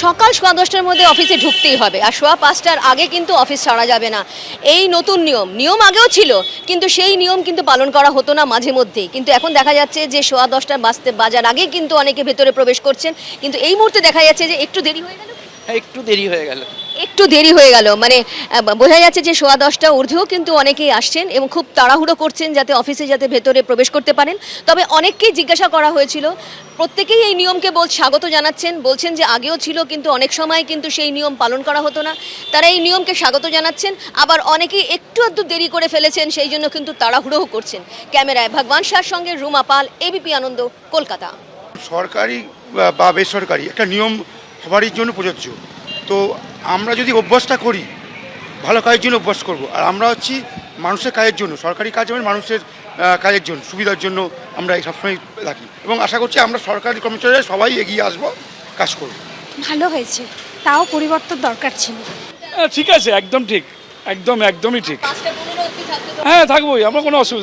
সকাল 10:15টার মধ্যে অফিসে ঢুকতেই হবে, আর 5:15টার আগে কিন্তু অফিস ছাড়া যাবে না। এই নতুন নিয়ম আগেও ছিল, কিন্তু সেই নিয়ম কিন্তু পালন করা হতো না মাঝে মধ্যেই। কিন্তু এখন দেখা যাচ্ছে যে 10:15 বাজার আগে কিন্তু অনেকে ভেতরে প্রবেশ করছেন, কিন্তু এই মুহূর্তে দেখা যাচ্ছে যে একটু দেরি হয়ে গেল। একটু দেরি হয়ে গেল। মানে বোঝা যাচ্ছে যে 10:15 ঊর্ধ্বেও কিন্তু অনেকেই আসছেন এবং খুব তাড়াহুড়ো করছেন যাতে অফিসে ভেতরে প্রবেশ করতে পারেন। তবে অনেককেই জিজ্ঞাসা করা হয়েছিল, প্রত্যেকেই এই নিয়মকে স্বাগত জানাচ্ছেন, বলছেন যে আগেও ছিল কিন্তু অনেক সময় কিন্তু সেই নিয়ম পালন করা হতো না। তারা এই নিয়মকে স্বাগত জানাচ্ছেন, আবার অনেকেই একটু আধটু দেরি করে ফেলেছেন, সেই জন্য কিন্তু তাড়াহুড়োও করছেন। ক্যামেরায় ভগবান শাহর সঙ্গে রুমা পাল, এবিপি আনন্দ, কলকাতা। সরকারি বা বেসরকারি একটা নিয়ম সবারই জন্য প্রযোজ্য। তো আমরা যদি অভ্যাসটা করি, ভালো কাজের জন্য অভ্যাস করব। আর আমরা হচ্ছি মানুষের কাজের জন্য, সরকারি কাজ মানে মানুষের কাজের জন্য, সুবিধার জন্য আমরা সবসময় রাখি এবং আশা করছি আমরা সরকারি কর্মচারীরা সবাই এগিয়ে আসব, কাজ করব। ভালো হয়েছে, তাও পরিবর্তন দরকার ছিল। ঠিক আছে, একদম ঠিক, একদমই ঠিক। হ্যাঁ, থাকবোই, আমার কোনো অসুবিধা